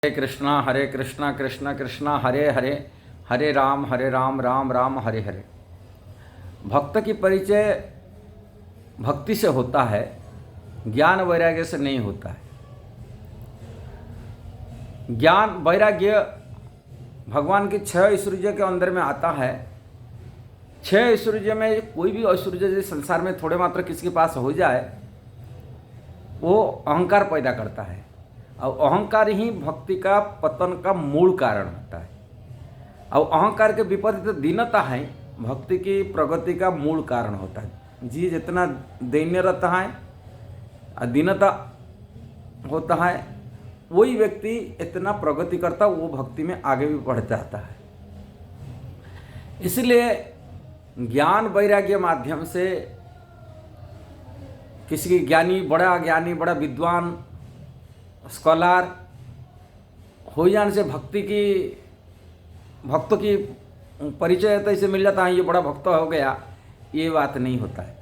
हरे कृष्णा कृष्ण कृष्ण हरे हरे, हरे राम राम राम हरे हरे। भक्त की परिचय भक्ति से होता है, ज्ञान वैराग्य से नहीं होता है। ज्ञान वैराग्य भगवान के 6 ऐश्वर्य के अंदर में आता है। 6 ऐश्वर्य में कोई भी ऐश्वर्य यदि संसार में थोड़े मात्र किसी के पास हो जाए, वो अहंकार पैदा करता है और अहंकार ही भक्ति का पतन का मूल कारण होता है। और अहंकार के विपरीत दीनता है भक्ति की प्रगति का मूल कारण होता है। जी जितना दैन्य रहता है, दीनता होता है, वही व्यक्ति इतना प्रगति करता है, वो भक्ति में आगे भी बढ़ जाता है। इसलिए ज्ञान वैराग्य माध्यम से किसी की ज्ञानी बड़ा विद्वान स्कॉलर हो जाने से भक्तों की परिचय तो इसे मिल जाता है, ये बड़ा भक्त हो गया। ये बात नहीं होता है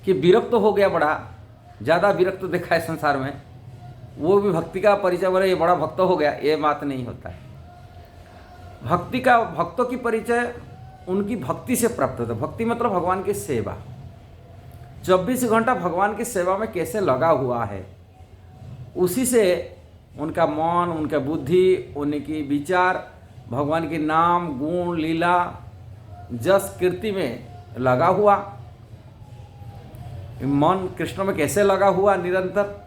कि विरक्त हो गया, बड़ा ज़्यादा विरक्त देखा है संसार में, वो भी भक्ति का परिचय बोले ये बड़ा भक्त हो गया, ये बात नहीं होता है। भक्तों की परिचय उनकी भक्ति से प्राप्त होता है। भक्ति मतलब भगवान की सेवा, 24 घंटा भगवान की सेवा में कैसे लगा हुआ है, उसी से उनका मन, उनका बुद्धि, उनकी विचार भगवान के नाम गुण लीला जस कीर्ति में लगा हुआ। मन कृष्ण में कैसे लगा हुआ, निरंतर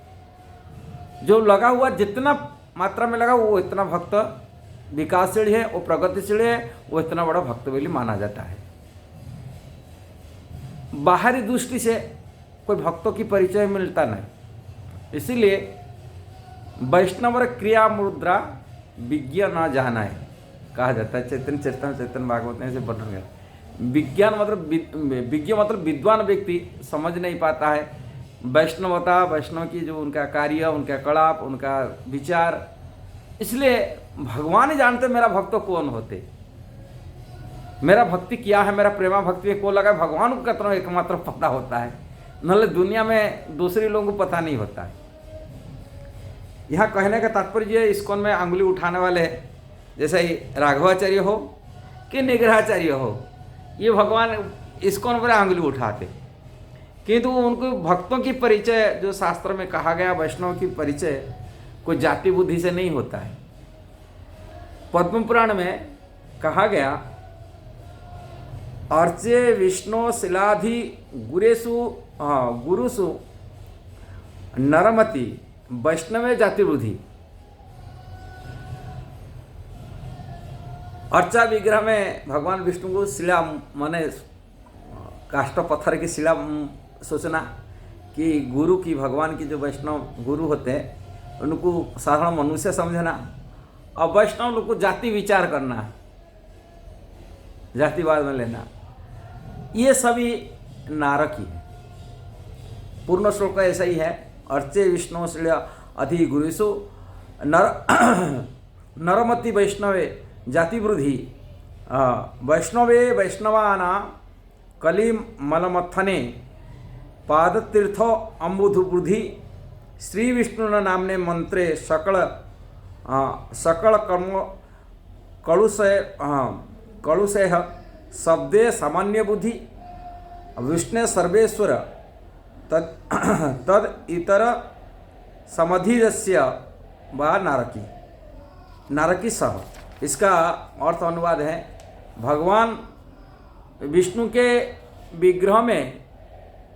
जो लगा हुआ, जितना मात्रा में लगा वो इतना भक्त विकासशील है, वो प्रगतिशील है, वो इतना बड़ा भक्त बोली माना जाता है। बाहरी दृष्टि से कोई भक्तों की परिचय मिलता नहीं। इसीलिए वैष्णव क्रिया मुद्रा विज्ञ न जाना है कहा जाता है। चैतन्य चरितम चैतन्य भागवत में से वर्णन है। विज्ञान मतलब विज्ञ मतलब विद्वान व्यक्ति समझ नहीं पाता है वैष्णवता, वैष्णव की जो उनका कार्य, उनका कलाप, उनका विचार। इसलिए भगवान ही जानते मेरा भक्त कौन होते, मेरा भक्ति क्या है, मेरा प्रेमा भक्ति को लगा, भगवान को कतना एकमात्र पता होता है, नले दुनिया में दूसरे लोगों को पता नहीं होता है। यहाँ कहने का तात्पर्य इस्कॉन में अंगुली उठाने वाले जैसे ही राघवाचार्य हो कि निग्रहाचार्य हो, ये भगवान इस्कॉन पर अंगुली उठाते, किंतु उनको भक्तों की परिचय जो शास्त्र में कहा गया, वैष्णव की परिचय कोई जाति बुद्धि से नहीं होता है। पद्म पुराण में कहा गया, अर्चे विष्णु शिलाधि गुरुसु नरमति वैष्णवे जाति बुद्धि। अर्चा विग्रह में भगवान विष्णु को शिला माने काष्ठ पत्थर की शिला सोचना कि गुरु की, भगवान की जो वैष्णव गुरु होते हैं उनको साधारण मनुष्य समझना, और वैष्णव लोग को जाति विचार करना, जातिवाद में लेना, ये सभी नारकी है। पूर्ण श्लोक ऐसा ही है, अर्चे विष्णु श्रेय अधि गुरुसु नरमति वैष्णवे जाति वृद्धि वैष्णवे वैष्णवाना कली मलमथने पादतीर्थो अम्बुधु वृद्धि श्री विष्णु नामने मंत्रे सकल कर्म कलुषय शब्दे सामान्य बुद्धि विष्णु सर्वेश्वर तद इतर समधिरस्य व नारकी सह। इसका अर्थ अनुवाद है, भगवान विष्णु के विग्रह में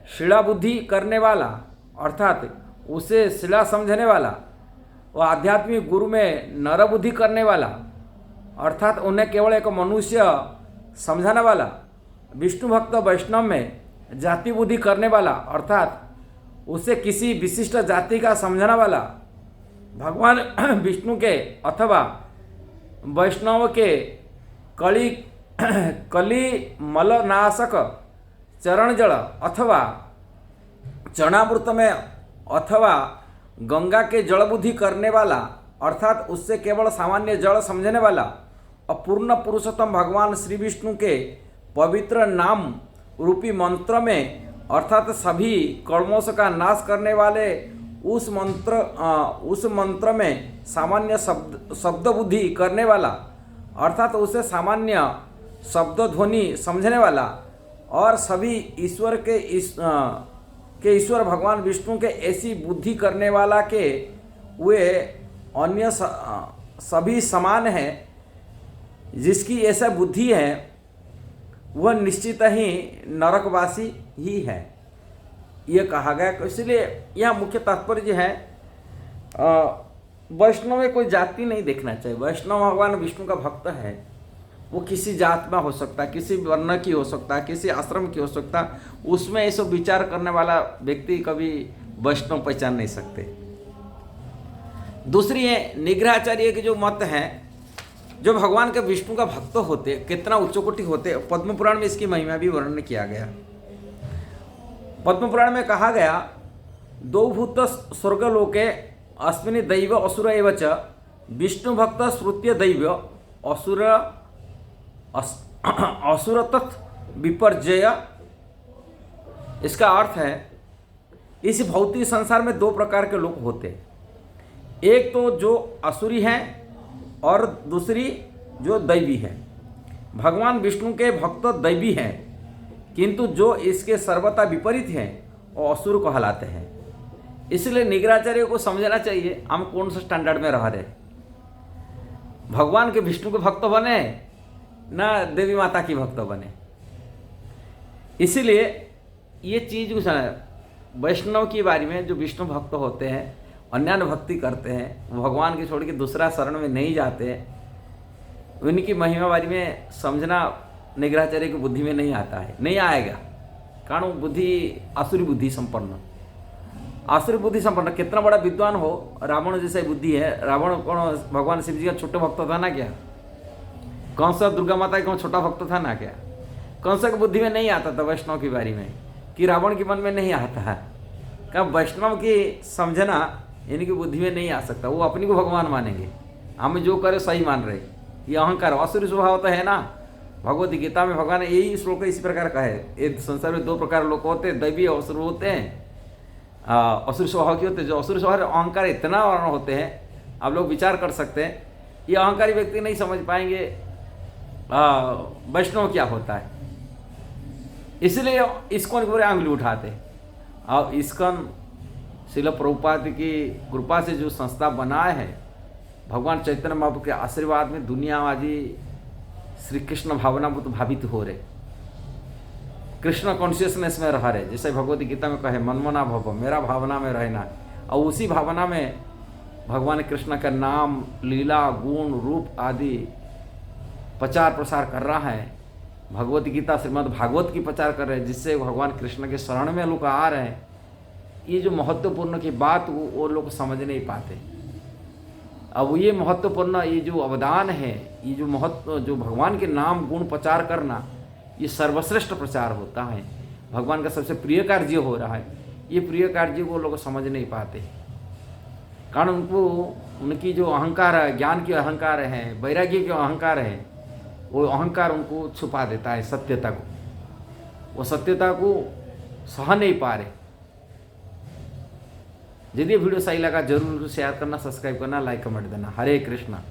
शिला बुद्धि करने वाला, अर्थात उसे शिला समझने वाला, वो आध्यात्मिक गुरु में नर बुद्धि करने वाला, अर्थात उन्हें केवल एक मनुष्य समझाने वाला, विष्णु भक्त वैष्णव में जाति बुद्धि करने वाला, अर्थात उसे किसी विशिष्ट जाति का समझाने वाला, भगवान विष्णु के अथवा वैष्णव के कली मलनाशक चरण जल अथवा चरणामृत में अथवा गंगा के जल बुद्धि करने वाला, अर्थात उससे केवल सामान्य जल समझने वाला, और पूर्ण पुरुषोत्तम भगवान श्री विष्णु के पवित्र नाम रूपी मंत्र में, अर्थात सभी कर्मों का नाश करने वाले उस मंत्र में सामान्य शब्द बुद्धि करने वाला, अर्थात उसे सामान्य शब्द ध्वनि समझने वाला और सभी ईश्वर भगवान विष्णु के ऐसी बुद्धि करने वाला के वे अन्य सभी समान है, जिसकी ऐसा बुद्धि है वह निश्चित ही नरकवासी ही है, ये कहा गया। इसलिए यह मुख्य तात्पर्य है, वैष्णव में कोई जाति नहीं देखना चाहिए। वैष्णव भगवान विष्णु का भक्त है, वो किसी जात में हो सकता है, किसी वर्ण की हो सकता है, किसी आश्रम की हो सकता है, उसमें ये सब विचार करने वाला व्यक्ति कभी वैष्णव पहचान नहीं सकते। दूसरी है निग्रहाचार्य के जो मत हैं, जो भगवान के विष्णु का भक्त होते कितना उच्च कोटि होते, पद्म पुराण में इसकी महिमा भी वर्णन किया गया। पद्म पुराण में कहा गया, दो भूत स्वर्गलोके अस्मिन् दैव असुर एव च विष्णु भक्त श्रुत्य दैव असुर तत् विपर्जय। इसका अर्थ है, इस भौतिक संसार में दो प्रकार के लोग होते हैं, एक तो जो असुरी हैं और दूसरी जो दैवी है। भगवान विष्णु के भक्त दैवी हैं, किंतु जो इसके सर्वथा विपरीत हैं वो असुर कहलाते हैं। इसलिए निग्रहाचार्य को समझना चाहिए हम कौन से स्टैंडर्ड में रह रहे, भगवान के विष्णु के भक्त बने ना देवी माता की भक्त बने। इसीलिए ये चीज वैष्णव के बारे में जो विष्णु भक्त होते हैं, अन्यान्य भक्ति करते हैं, वो भगवान के छोड़ के दूसरा शरण में नहीं जाते, उनकी महिमा बारे में समझना निग्रहाचार्य की बुद्धि में नहीं आता है, नहीं आएगा। कारण वो बुद्धि आसुरी बुद्धि संपन्न, आसुरी बुद्धि संपन्न। कितना बड़ा विद्वान हो, रावण जैसा बुद्धि है। रावण कौन भगवान शिव जी का छोटा भक्त था ना क्या? कौन सा दुर्गा माता का कौन छोटा भक्त था ना क्या? कौन सा की बुद्धि में नहीं आता था वैष्णव के बारे में, कि रावण के मन में नहीं आता है। क्या वैष्णव की समझना इनकी बुद्धि में नहीं आ सकता, वो अपनी को भगवान मानेंगे, हम जो करे सही मान रहे। ये अहंकार आसुरी स्वभाव तो है ना। भगवत गीता में भगवान ने यही श्लोक इसी प्रकार का है, ये संसार में दो प्रकार लोग होते हैं, दैवी और असुर होते हैं। असुर स्वभाव के होते हैं, जो असुर स्वभाव अहंकार इतना होते हैं, आप लोग विचार कर सकते हैं। ये अहंकारी व्यक्ति नहीं समझ पाएंगे वैष्णव क्या होता है, इसलिए इस्कॉन के पूरे आंगली उठाते हैं। और इस्कॉन श्रील प्रभुपाद की कृपा से जो संस्था बनाए है, भगवान चैतन्य महाप्रभु के आशीर्वाद में दुनियावादी श्री कृष्ण भावना भावित हो रहे, कृष्ण कॉन्शियसनेस में रह रहे। जैसे भगवती गीता में कहे, मनमना भव, मेरा भावना में रहना। और उसी भावना में भगवान कृष्ण का नाम, लीला, गुण, रूप आदि प्रचार प्रसार कर रहा है। भगवत गीता श्रीमद् भागवत की प्रचार कर रहे हैं, जिससे भगवान कृष्ण के शरण में लोग आ रहे हैं। ये जो महत्वपूर्ण की बात वो लोग समझ नहीं पाते। अब ये महत्वपूर्ण ये जो अवदान है, ये जो महत्व, जो भगवान के नाम गुण प्रचार करना, ये सर्वश्रेष्ठ प्रचार होता है, भगवान का सबसे प्रिय कार्य हो रहा है। ये प्रिय कार्य को लोग समझ नहीं पाते, कारण उनको उनकी जो अहंकार है, ज्ञान की अहंकार है, वैराग्य के अहंकार है, वो अहंकार उनको छुपा देता है सत्यता को। वो सत्यता को सह नहीं पा रहे। यदि वीडियो सही लगा जरूर शेयर करना, सब्सक्राइब करना, लाइक कमेंट देना। हरे कृष्णा।